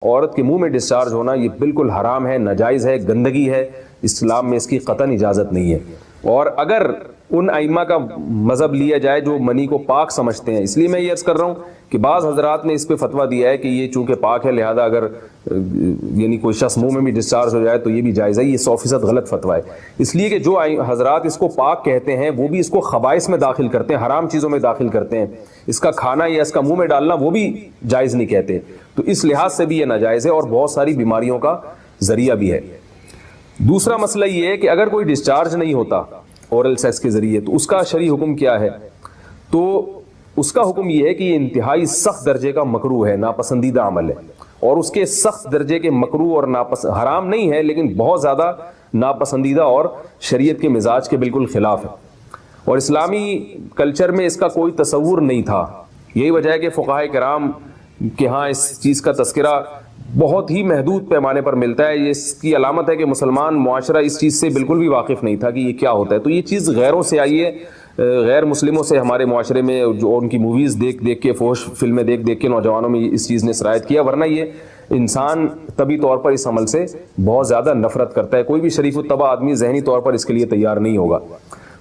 عورت کے منہ میں ڈسچارج ہونا یہ بالکل حرام ہے، ناجائز ہے، گندگی ہے، اسلام میں اس کی قطعاً اجازت نہیں ہے۔ اور اگر ان ائمہ کا مذہب لیا جائے جو منی کو پاک سمجھتے ہیں، اس لیے میں یہ عرض کر رہا ہوں کہ بعض حضرات نے اس پہ فتویٰ دیا ہے کہ یہ چونکہ پاک ہے لہذا اگر یعنی کوئی شخص منہ میں بھی ڈسچارج ہو جائے تو یہ بھی جائز ہے۔ یہ 100% غلط فتویٰ ہے، اس لیے کہ جو حضرات اس کو پاک کہتے ہیں وہ بھی اس کو خبائث میں داخل کرتے ہیں، حرام چیزوں میں داخل کرتے ہیں۔ اس کا کھانا یا اس کا منہ میں ڈالنا وہ بھی جائز نہیں کہتے، تو اس لحاظ سے بھی یہ ناجائز ہے اور بہت ساری بیماریوں کا ذریعہ بھی ہے۔ دوسرا مسئلہ یہ ہے کہ اگر کوئی ڈسچارج نہیں ہوتا اورل سیکس کے ذریعے تو اس کا شرعی حکم کیا ہے؟ تو اس کا حکم یہ ہے کہ یہ انتہائی سخت درجے کا مکروہ ہے، ناپسندیدہ عمل ہے، اور اس کے سخت درجے کے مکروہ اور حرام نہیں ہے لیکن بہت زیادہ ناپسندیدہ اور شریعت کے مزاج کے بالکل خلاف ہے، اور اسلامی کلچر میں اس کا کوئی تصور نہیں تھا۔ یہی وجہ ہے کہ فقہاء کرام کے ہاں اس چیز کا تذکرہ بہت ہی محدود پیمانے پر ملتا ہے۔ یہ اس کی علامت ہے کہ مسلمان معاشرہ اس چیز سے بالکل بھی واقف نہیں تھا کہ یہ کیا ہوتا ہے۔ تو یہ چیز غیروں سے آئی ہے، غیر مسلموں سے ہمارے معاشرے میں، جو ان کی موویز دیکھ دیکھ کے، فحش فلمیں دیکھ دیکھ کے نوجوانوں میں اس چیز نے سرایت کیا، ورنہ یہ انسان طبی طور پر اس عمل سے بہت زیادہ نفرت کرتا ہے۔ کوئی بھی شریف الطبع آدمی ذہنی طور پر اس کے لیے تیار نہیں ہوگا۔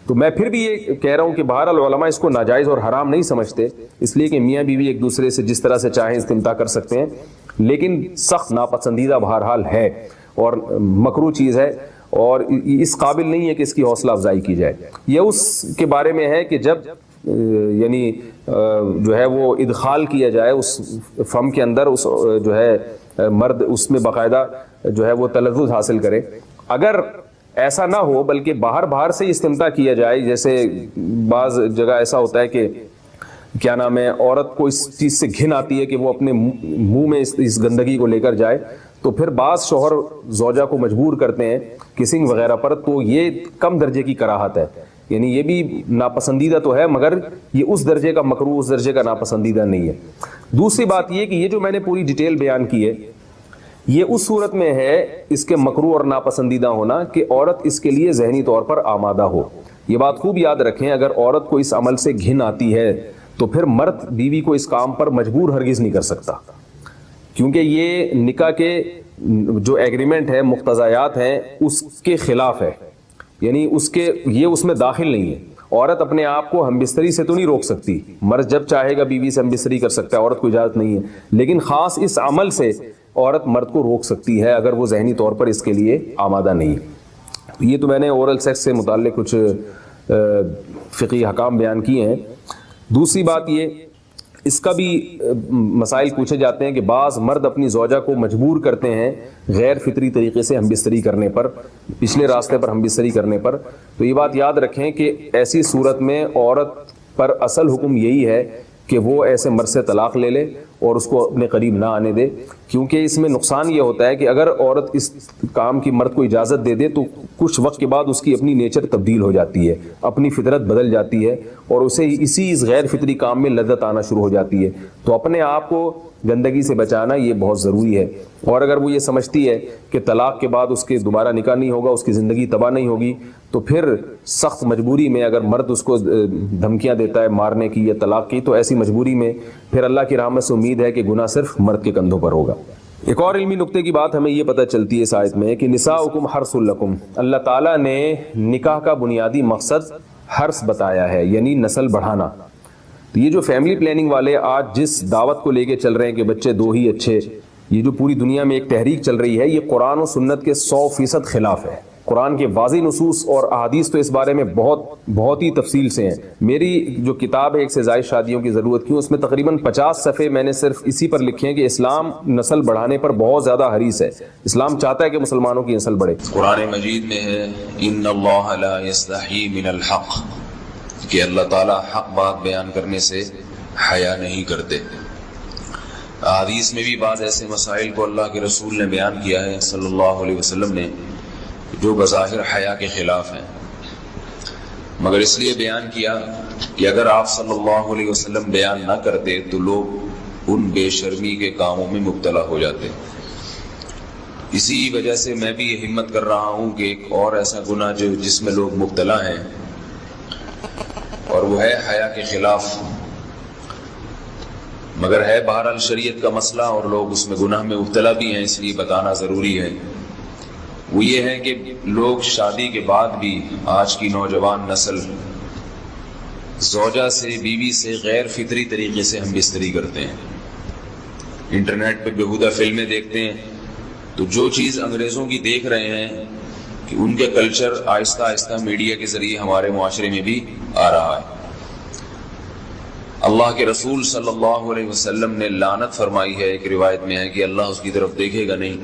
تو میں پھر بھی یہ کہہ رہا ہوں کہ بہرحال علماء اس کو ناجائز اور حرام نہیں سمجھتے، اس لیے کہ میاں بیوی ایک دوسرے سے جس طرح سے چاہیں استمتاع کر سکتے ہیں، لیکن سخت ناپسندیدہ بہرحال ہے اور مکروہ چیز ہے، اور اس قابل نہیں ہے کہ اس کی حوصلہ افزائی کی جائے۔ یہ اس کے بارے میں ہے کہ جب یعنی جو ہے وہ ادخال کیا جائے اس فم کے اندر، اس جو ہے مرد اس میں باقاعدہ جو ہے وہ تلذذ حاصل کرے۔ اگر ایسا نہ ہو بلکہ باہر سے استمتاع کیا جائے، جیسے بعض جگہ ایسا ہوتا ہے کہ کیا نام ہے، عورت کو اس چیز سے گھن آتی ہے کہ وہ اپنے منہ میں اس گندگی کو لے کر جائے، تو پھر بعض شوہر زوجہ کو مجبور کرتے ہیں کسنگ وغیرہ پر، تو یہ کم درجے کی کراہت ہے، یعنی یہ بھی ناپسندیدہ تو ہے مگر یہ اس درجے کا مکروہ، اس درجے کا ناپسندیدہ نہیں ہے۔ دوسری بات یہ کہ یہ جو میں نے پوری ڈیٹیل بیان کی ہے، یہ اس صورت میں ہے اس کے مکروہ اور ناپسندیدہ ہونا کہ عورت اس کے لیے ذہنی طور پر آمادہ ہو۔ یہ بات خوب یاد رکھیں، اگر عورت کو اس عمل سے گھن آتی ہے تو پھر مرد بیوی کو اس کام پر مجبور ہرگز نہیں کر سکتا، کیونکہ یہ نکاح کے جو ایگریمنٹ ہے، مقتضیات ہیں، اس کے خلاف ہے، یعنی یہ اس میں داخل نہیں ہے۔ عورت اپنے آپ کو ہم بستری سے تو نہیں روک سکتی، مرد جب چاہے گا بیوی سے ہم بستری کر سکتا ہے، عورت کو اجازت نہیں ہے، لیکن خاص اس عمل سے عورت مرد کو روک سکتی ہے اگر وہ ذہنی طور پر اس کے لیے آمادہ نہیں۔ یہ تو میں نے اورل سیکس سے متعلق کچھ فقہی احکام بیان کیے ہیں۔ دوسری بات یہ، اس کا بھی مسائل پوچھے جاتے ہیں کہ بعض مرد اپنی زوجہ کو مجبور کرتے ہیں غیر فطری طریقے سے ہم بستری کرنے پر، پچھلے راستے پر ہم بستری کرنے پر، تو یہ بات یاد رکھیں کہ ایسی صورت میں عورت پر اصل حکم یہی ہے کہ وہ ایسے مرد سے طلاق لے لے اور اس کو اپنے قریب نہ آنے دے، کیونکہ اس میں نقصان یہ ہوتا ہے کہ اگر عورت اس کام کی مرد کو اجازت دے دے تو کچھ وقت کے بعد اس کی اپنی نیچر تبدیل ہو جاتی ہے، اپنی فطرت بدل جاتی ہے اور اسے اس غیر فطری کام میں لذت آنا شروع ہو جاتی ہے۔ تو اپنے آپ کو گندگی سے بچانا یہ بہت ضروری ہے، اور اگر وہ یہ سمجھتی ہے کہ طلاق کے بعد اس کے دوبارہ نکاح نہیں ہوگا، اس کی زندگی تباہ نہیں ہوگی، تو پھر سخت مجبوری میں اگر مرد اس کو دھمکیاں دیتا ہے مارنے کی یا طلاق کی، تو ایسی مجبوری میں پھر اللہ کی رحمت سے امید ہے کہ گناہ صرف مرد کے کندھوں پر ہوگا۔ ایک اور علمی نقطے کی بات ہمیں یہ پتہ چلتی ہے اس آیت میں کہ نساؤکم حرث لکم، اللہ تعالیٰ نے نکاح کا بنیادی مقصد حرث بتایا ہے، یعنی نسل بڑھانا۔ تو یہ جو فیملی پلاننگ والے آج جس دعوت کو لے کے چل رہے ہیں کہ بچے دو ہی اچھے، یہ جو پوری دنیا میں ایک تحریک چل رہی ہے، یہ قرآن و سنت کے 100% خلاف ہے۔ قرآن کے واضح نصوص اور احادیث تو اس بارے میں بہت ہی تفصیل سے ہیں۔ میری جو کتاب ہے ایک سے زائد شادیوں کی ضرورت کیوں، اس میں تقریباً 50 صفحے میں نے صرف اسی پر لکھے ہیں کہ اسلام نسل بڑھانے پر بہت زیادہ حریص ہے، اسلام چاہتا ہے کہ مسلمانوں کی نسل بڑھے۔ قرآن مجید میں ہے ان اللہ لا یستحی من الحق، کہ اللہ تعالیٰ حق بات بیان کرنے سے حیا نہیں کرتے۔ احادیث میں بھی بعض ایسے مسائل کو اللہ کے رسول نے بیان کیا ہے صلی اللہ علیہ وسلم نے جو بظاہر حیا کے خلاف ہیں، مگر اس لیے بیان کیا کہ اگر آپ صلی اللہ علیہ وسلم بیان نہ کرتے تو لوگ ان بے شرمی کے کاموں میں مبتلا ہو جاتے۔ اسی وجہ سے میں بھی یہ ہمت کر رہا ہوں کہ ایک اور ایسا گناہ جس میں لوگ مبتلا ہیں، اور وہ ہے حیا کے خلاف مگر ہے بہرحال شریعت کا مسئلہ اور لوگ اس میں گناہ میں مبتلا بھی ہیں، اس لیے بتانا ضروری ہے۔ وہ یہ ہے کہ لوگ شادی کے بعد بھی آج کی نوجوان نسل زوجہ سے، بیوی سے غیر فطری طریقے سے ہم بستری کرتے ہیں۔ انٹرنیٹ پہ بیہودہ فلمیں دیکھتے ہیں تو جو چیز انگریزوں کی دیکھ رہے ہیں کہ ان کے کلچر آہستہ آہستہ میڈیا کے ذریعے ہمارے معاشرے میں بھی آ رہا ہے۔ اللہ کے رسول صلی اللہ علیہ وسلم نے لعنت فرمائی ہے، ایک روایت میں ہے کہ اللہ اس کی طرف دیکھے گا نہیں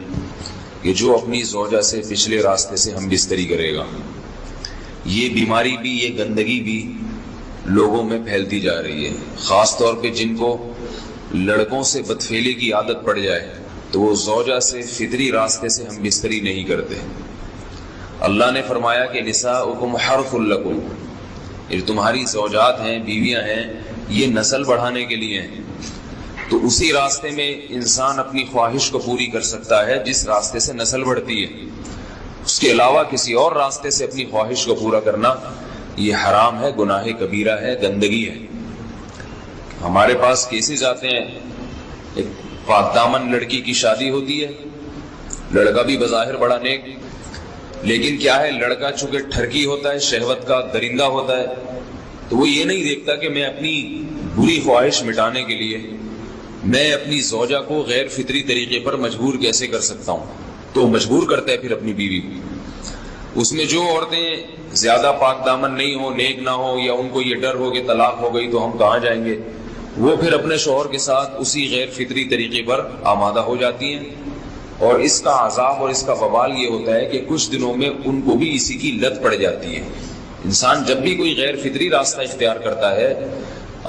کہ جو اپنی زوجہ سے پچھلے راستے سے ہم بستری کرے گا۔ یہ بیماری بھی، یہ گندگی بھی لوگوں میں پھیلتی جا رہی ہے، خاص طور پہ جن کو لڑکوں سے بدفعلی کی عادت پڑ جائے تو وہ زوجہ سے فطری راستے سے ہم بستری نہیں کرتے۔ اللہ نے فرمایا کہ نساؤکم حرث لکم، یہ تمہاری زوجات ہیں، بیویاں ہیں، یہ نسل بڑھانے کے لیے ہیں۔ تو اسی راستے میں انسان اپنی خواہش کو پوری کر سکتا ہے جس راستے سے نسل بڑھتی ہے، اس کے علاوہ کسی اور راستے سے اپنی خواہش کو پورا کرنا یہ حرام ہے، گناہ کبیرہ ہے، گندگی ہے۔ ہمارے پاس کیسز آتے ہیں، ایک پاک دامن لڑکی کی شادی ہوتی ہے، لڑکا بھی بظاہر بڑا نیک، لیکن کیا ہے، لڑکا چونکہ ٹھرکی ہوتا ہے، شہوت کا درندہ ہوتا ہے، تو وہ یہ نہیں دیکھتا کہ میں اپنی بری خواہش مٹانے کے لیے میں اپنی زوجہ کو غیر فطری طریقے پر مجبور کیسے کر سکتا ہوں، تو مجبور کرتا ہے پھر اپنی بیوی کو۔ اس میں جو عورتیں زیادہ پاک دامن نہیں ہو، نیک نہ ہو، یا ان کو یہ ڈر ہو کہ طلاق ہو گئی تو ہم کہاں جائیں گے، وہ پھر اپنے شوہر کے ساتھ اسی غیر فطری طریقے پر آمادہ ہو جاتی ہیں، اور اس کا عذاب اور اس کا وبال یہ ہوتا ہے کہ کچھ دنوں میں ان کو بھی اسی کی لت پڑ جاتی ہے۔ انسان جب بھی کوئی غیر فطری راستہ اختیار کرتا ہے،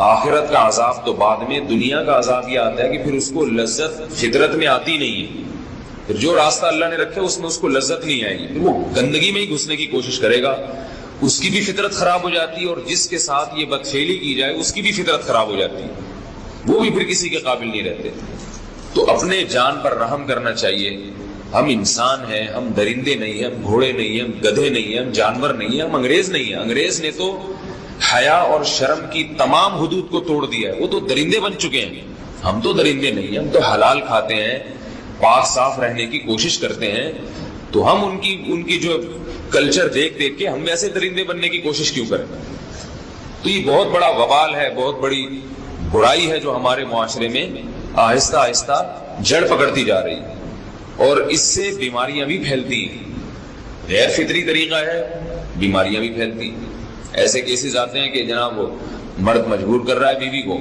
آخرت کا عذاب تو بعد میں، دنیا کا عذاب یہ آتا ہے کہ پھر اس کو لذت فطرت میں آتی نہیں ہے، پھر جو راستہ اللہ نے رکھے اس میں اس کو لذت نہیں آئے گی، پھر وہ گندگی میں ہی گھسنے کی کوشش کرے گا، اس کی بھی فطرت خراب ہو جاتی ہے، اور جس کے ساتھ یہ بدفعلی کی جائے اس کی بھی فطرت خراب ہو جاتی ہے، وہ بھی پھر کسی کے قابل نہیں رہتے۔ تو اپنے جان پر رحم کرنا چاہیے۔ ہم انسان ہیں، ہم درندے نہیں ہیں، ہم گھوڑے نہیں ہیں، ہم گدھے نہیں ہیں، ہم جانور نہیں ہیں، ہم انگریز نہیں ہیں۔ انگریز نے تو حیا اور شرم کی تمام حدود کو توڑ دیا ہے، وہ تو درندے بن چکے ہیں، ہم تو درندے نہیں ہیں، ہم تو حلال کھاتے ہیں، پاک صاف رہنے کی کوشش کرتے ہیں، تو ہم ان کی جو کلچر دیکھ دیکھ کے ہم ویسے درندے بننے کی کوشش کیوں کریں؟ تو یہ بہت بڑا وبال ہے، بہت بڑی برائی ہے جو ہمارے معاشرے میں آہستہ آہستہ جڑ پکڑتی جا رہی ہے، اور اس سے بیماریاں بھی پھیلتی ہیں۔ غیر فطری طریقہ ہے، بیماریاں بھی پھیلتی ہیں۔ ایسے کیسز آتے ہیں کہ جناب وہ مرد مجبور کر رہا ہے بیوی کو،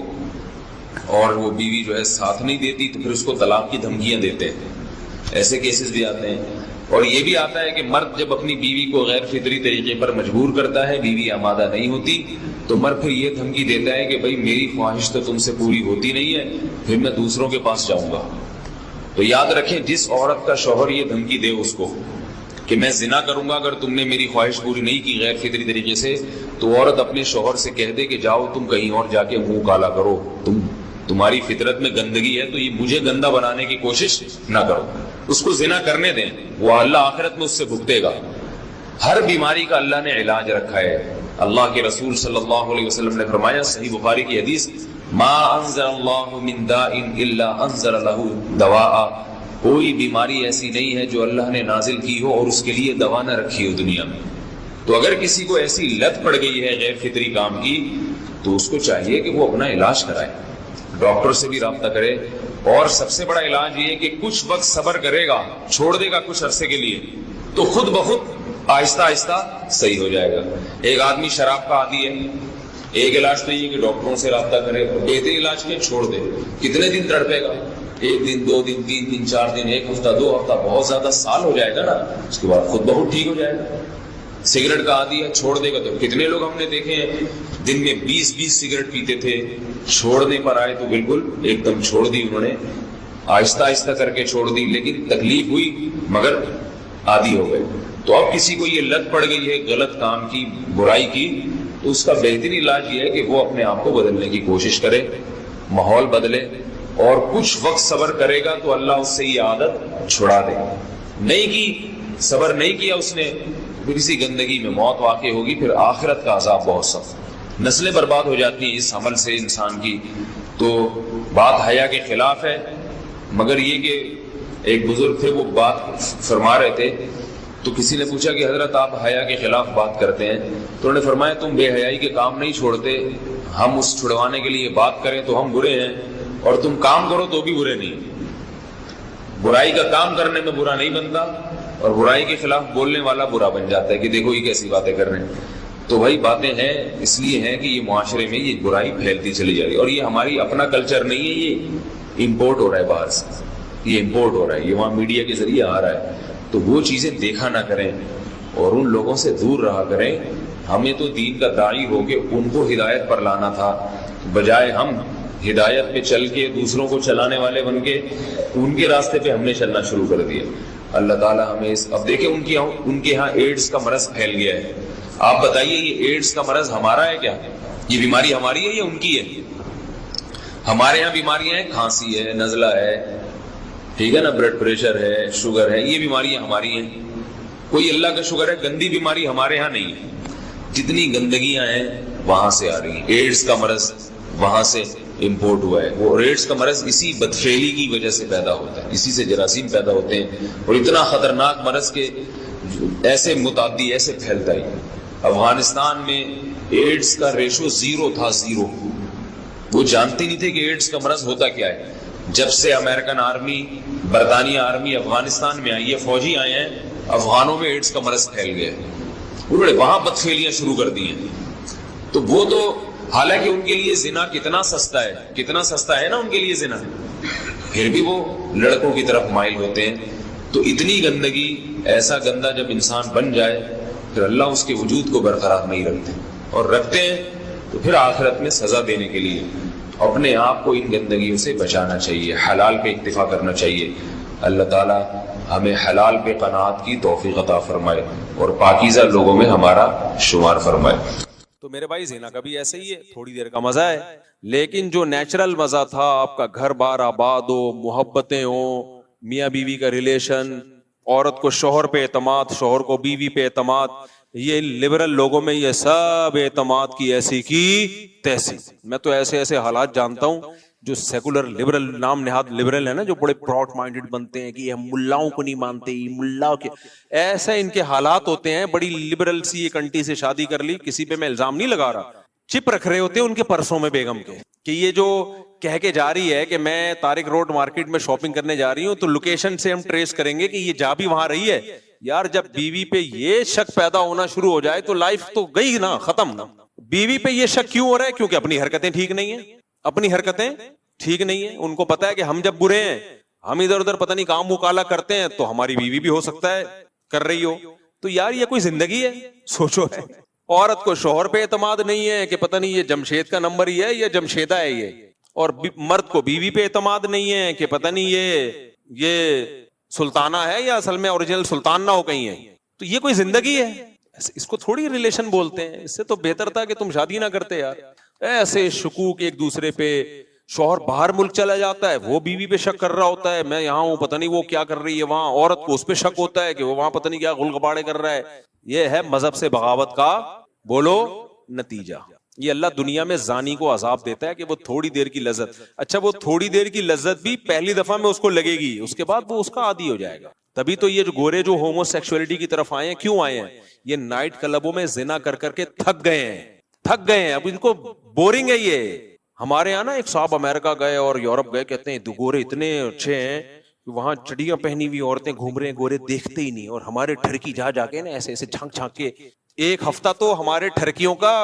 اور وہ بیوی جو ہے ساتھ نہیں دیتی تو پھر اس کو طلاق کی دھمکیاں دیتے ہیں، ایسے کیسز بھی آتے ہیں۔ اور یہ بھی آتا ہے کہ مرد جب اپنی بیوی کو غیر فطری طریقے پر مجبور کرتا ہے، بیوی آمادہ نہیں ہوتی، تو مرد پھر یہ دھمکی دیتا ہے کہ بھائی میری خواہش تو تم سے پوری ہوتی نہیں ہے، پھر میں دوسروں کے پاس جاؤں گا۔ تو یاد رکھیں، جس عورت کا شوہر یہ دھمکی دے اس کو کہ میں زنا کروں گا اگر تم نے میری خواہش پوری نہیں کی غیر فطری طریقے سے، تو عورت اپنے شوہر سے کہہ دے کہ جاؤ تم کہیں اور جا کے منہ کالا کرو، تمہاری فطرت میں گندگی ہے تو یہ مجھے گندا بنانے کی کوشش نہ کرو، اس کو زنا کرنے دیں، وہ اللہ آخرت میں اس سے بھگتے گا۔ ہر بیماری کا اللہ نے علاج رکھا ہے۔ اللہ کے رسول صلی اللہ علیہ وسلم نے فرمایا، صحیح بخاری کی حدیث، ما انزل اللہ من داء الا انزل له دواء، کوئی بیماری ایسی نہیں ہے جو اللہ نے نازل کی ہو اور اس کے لیے دوا نہ رکھی ہو دنیا میں۔ تو اگر کسی کو ایسی لت پڑ گئی ہے غیر فطری کام کی، تو اس کو چاہیے کہ وہ اپنا علاج کرائے، ڈاکٹر سے بھی رابطہ کرے، اور سب سے بڑا علاج یہ ہے کہ کچھ وقت صبر کرے گا، چھوڑ دے گا کچھ عرصے کے لیے، تو خود بخود آہستہ آہستہ صحیح ہو جائے گا۔ ایک آدمی شراب کا عادی ہے، ایک علاج تو یہ کہ ڈاکٹروں سے رابطہ کرے، بہتر علاج کے چھوڑ دے، کتنے دن تڑپے گا؟ ایک دن، 2 دن، 3 دن، 4 دن، 1 ہفتہ، 2 ہفتہ، بہت زیادہ سال ہو جائے گا نا، اس کے بعد خود بہت ٹھیک ہو جائے گا۔ سگریٹ کا عادی ہے، چھوڑ دے گا، تو کتنے لوگ ہم نے دیکھے ہیں دن میں 20 سگریٹ پیتے تھے، چھوڑنے پر آئے تو بالکل ایک دم چھوڑ دی انہوں نے، آہستہ آہستہ کر کے چھوڑ دی، لیکن تکلیف ہوئی مگر عادی ہو گئے۔ تو اب کسی کو یہ لت پڑ گئی ہے غلط کام کی، برائی کی، تو اس کا بہترین علاج یہ ہے کہ وہ اپنے آپ کو بدلنے کی کوشش کرے، ماحول بدلے، اور کچھ وقت صبر کرے گا تو اللہ اس سے یہ عادت چھڑا دے۔ نہیں کی، صبر نہیں کیا اس نے، پھر اسی گندگی میں موت واقع ہوگی، پھر آخرت کا عذاب بہت سخت، نسلیں برباد ہو جاتی ہیں اس عمل سے انسان کی۔ تو بات حیا کے خلاف ہے، مگر یہ کہ ایک بزرگ تھے وہ بات فرما رہے تھے تو کسی نے پوچھا کہ حضرت آپ حیا کے خلاف بات کرتے ہیں، تو انہوں نے فرمایا تم بے حیائی کے کام نہیں چھوڑتے، ہم اس چھڑوانے کے لیے بات کریں تو ہم برے ہیں اور تم کام کرو تو بھی برے نہیں۔ برائی کا کام کرنے میں برا نہیں بنتا اور برائی کے خلاف بولنے والا برا بن جاتا ہے کہ دیکھو یہ کیسی باتیں کر رہے ہیں۔ تو بھائی باتیں ہیں اس لیے ہیں کہ یہ معاشرے میں یہ برائی پھیلتی چلی جا رہی ہے اور یہ ہماری اپنا کلچر نہیں ہے، یہ امپورٹ ہو رہا ہے باہر سے، یہ امپورٹ ہو رہا ہے، یہ وہاں میڈیا کے ذریعے آ رہا ہے۔ تو وہ چیزیں دیکھا نہ کریں اور ان لوگوں سے دور رہا کریں۔ ہمیں تو دین کا داعی ہو کے ان کو ہدایت پر لانا تھا، بجائے ہم ہدایت پہ چل کے دوسروں کو چلانے والے بن کے ان کے راستے پہ ہم نے چلنا شروع کر دیا۔ اللہ تعالیٰ ہمیں اب دیکھیں ان کے یہاں ایڈز کا مرض پھیل گیا ہے۔ آپ بتائیے یہ ایڈز کا مرض ہمارا ہے کیا؟ یہ بیماری ہماری ہے یا ان کی ہے؟ ہمارے یہاں بیماریاں ہیں، کھانسی ہے، نزلہ ہے، ٹھیک ہے نا، بلڈ پریشر ہے، شوگر ہے، یہ بیماریاں ہماری ہیں۔ کوئی اللہ کا شکر ہے گندی بیماری ہمارے ہاں نہیں ہے۔ جتنی گندگیاں ہیں وہاں سے آ رہی ہیں، ایڈز کا مرض وہاں سے امپورٹ ہوا ہے۔ وہ ایڈز کا مرض اسی بدفعلی کی وجہ سے پیدا ہوتا ہے، اسی سے جراثیم پیدا ہوتے ہیں اور اتنا خطرناک مرض کے ایسے متعدی ایسے پھیلتا ہے۔ افغانستان میں ایڈز کا ریشو 0 تھا، 0۔ وہ جانتے نہیں تھے کہ ایڈز کا مرض ہوتا کیا ہے۔ جب سے امریکن آرمی، برطانیہ آرمی افغانستان میں آئی ہے، فوجی آئے ہیں، افغانوں میں ایڈز کا مرض پھیل گیا ہے، انہوں نے وہاں بدفعلیاں شروع کر دی ہیں۔ تو وہ تو حالانکہ ان کے لیے زنا کتنا سستا ہے، کتنا سستا ہے نا ان کے لیے زنا، پھر بھی وہ لڑکوں کی طرف مائل ہوتے ہیں۔ تو اتنی گندگی، ایسا گندا جب انسان بن جائے پھر اللہ اس کے وجود کو برقرار نہیں رکھتے، اور رکھتے ہیں تو پھر آخرت میں سزا دینے کے لیے اپنے آپ کو ان گندگیوں سے بچانا چاہیے، حلال پہ اکتفا کرنا چاہیے۔ اللہ تعالیٰ ہمیں حلال پہ قناعت کی توفیق عطا فرمائے اور پاکیزہ لوگوں میں ہمارا شمار فرمائے۔ تو میرے بھائی زنا کا بھی ایسا ہی ہے، تھوڑی دیر کا مزہ ہے، لیکن جو نیچرل مزہ تھا، آپ کا گھر بار آباد ہو، محبتیں ہوں، میاں بیوی کا ریلیشن، عورت کو شوہر پہ اعتماد، شوہر کو بیوی پہ اعتماد، یہ لبرل لوگوں میں یہ سب اعتماد کی ایسی کی تیسی۔ میں تو ایسے ایسے حالات جانتا ہوں جو سیکولر لبرل، نام نہاد لبرل ہے نا، جو بڑے پراؤڈ مائنڈڈ بنتے ہیں کہ ہم ملاؤں کو نہیں مانتے، یہ ملا کے، ایسے ان کے حالات ہوتے ہیں۔ بڑی لبرل سی ایک انٹی سے شادی کر لی، کسی پہ میں الزام نہیں لگا رہا، چپ رکھ رہے ہوتے ہیں ان کے پرسوں میں بیگم کے کہ یہ جو کہہ کے جا رہی ہے کہ میں طارق روڈ مارکیٹ میں شاپنگ کرنے جا رہی ہوں تو لوکیشن سے ہم ٹریس کریں گے کہ یہ جا بھی وہاں رہی ہے۔ یار جب بیوی پہ یہ شک پیدا ہونا شروع ہو جائے تو لائف تو گئی نا، ختم نا۔ بیوی پہ یہ شک کیوں ہو رہا ہے؟ کیونکہ اپنی حرکتیں ٹھیک نہیں ہیں، اپنی حرکتیں ٹھیک نہیں ہیں۔ ان کو پتا ہے کہ ہم جب برے ہیں، ہم ادھر ادھر پتہ نہیں کام مکالا کرتے ہیں تو ہماری بیوی بھی ہو سکتا ہے کر رہی ہو۔ تو یار یہ کوئی زندگی ہے؟ سوچو ہے۔ عورت کو شوہر پہ اعتماد نہیں ہے کہ پتہ نہیں یہ جمشید کا نمبر ہی ہے یا جمشیدہ ہے یہ، اور مرد کو بیوی پہ اعتماد نہیں ہے کہ پتہ نہیں یہ سلطانہ ہے یا اصل میں اوریجنل سلطان نہ ہو کہیں ہے۔ تو یہ کوئی زندگی ہے؟ اس کو تھوڑی ریلیشن بولتے ہیں۔ اس سے تو بہتر تھا کہ تم شادی نہ کرتے یار۔ ایسے شکوک ایک دوسرے پہ، شوہر باہر ملک چلا جاتا ہے، وہ بیوی پہ شک کر رہا ہوتا ہے، میں یہاں ہوں پتہ نہیں وہ کیا کر رہی ہے وہاں، عورت کو اس پہ شک ہوتا ہے کہ وہ وہاں پتہ نہیں کیا غلغباڑے کر رہا ہے۔ یہ ہے مذہب سے بغاوت کا بولو نتیجہ۔ یہ اللہ دنیا میں زانی کو عذاب دیتا ہے کہ وہ تھوڑی دیر کی لذت، اچھا وہ تھوڑی دیر کی لذت بھی پہلی دفعہ میں اس کو لگے گی، اس کے بعد وہ اس کا عادی ہو جائے گا۔ تبھی تو یہ جو گورے جو ہومو سیکسولیٹی کی طرف آئے ہیں، کیوں آئے ہیں؟ یہ نائٹ کلبوں میں زنا کر کر کے تھک گئے ہیں، اب ان کو بورنگ ہے یہ۔ ہمارے یہاں نا ایک صاحب امریکہ گئے اور یورپ گئے، کہتے ہیں گورے اتنے اچھے ہیں کہ وہاں چڑیاں پہنی ہوئی عورتیں گھوم رہے ہیں، گورے دیکھتے ہی نہیں، اور ہمارے ٹھرکی جا کے نا ایسے ایسے جھانک جھانک کے، ایک ہفتہ تو ہمارے ٹھرکیوں کا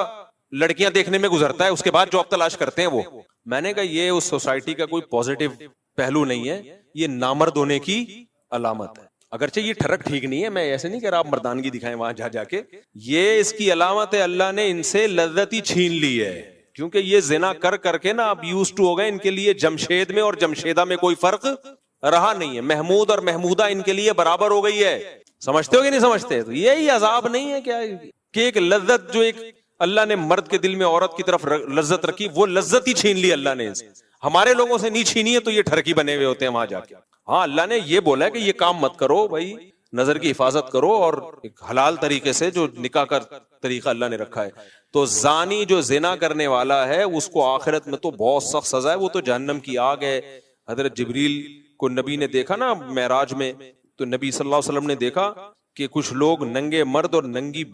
لڑکیاں دیکھنے میں گزرتا ہے، اس کے بعد جاب تلاش کرتے ہیں وہ۔ میں نے کہا یہ اس سوسائٹی کا کوئی پازیٹیو پہلو نہیں ہے، یہ نامرد ہونے کی علامت ہے۔ اگرچہ یہ ٹھرک ٹھیک نہیں ہے، میں ایسے نہیں کہہ رہا آپ مردانگی دکھائیں وہاں جا کے، یہ اس کی علامت ہے اللہ نے ان سے لذت ہی چھین لی ہے، کیونکہ یہ زنا کر کر کے نا اب یوزڈ ٹو ہو گئے، ان کے لیے جمشید میں اور جمشیدہ میں کوئی فرق رہا نہیں ہے، محمود اور محمودہ ان کے لیے برابر ہو گئی ہے۔ سمجھتے ہو کہ نہیں سمجھتے؟ تو یہی عذاب نہیں ہے کیا کہ ایک لذت جو ایک اللہ نے مرد کے دل میں عورت کی طرف لذت رکھی، وہ لذت ہی چھین لی اللہ نے، ہمارے لوگوں سے نہیں چھینی ہے تو یہ ٹھرکی بنے ہوئے ہوتے ہیں وہاں جا کے۔ ہاں اللہ نے یہ بولا ہے کہ یہ کام مت کرو بھائی، نظر کی حفاظت کرو اور ایک حلال طریقے سے جو نکاح کا طریقہ اللہ نے رکھا ہے. تو زانی جو زنا کرنے والا ہے اس کو آخرت میں تو بہت سخت سزا ہے, وہ تو جہنم کی آگ ہے. حضرت جبریل کو نبی نے دیکھا نا معراج میں, تو نبی صلی اللہ علیہ وسلم نے دیکھا کہ کچھ لوگ ننگے مرد اور ننگی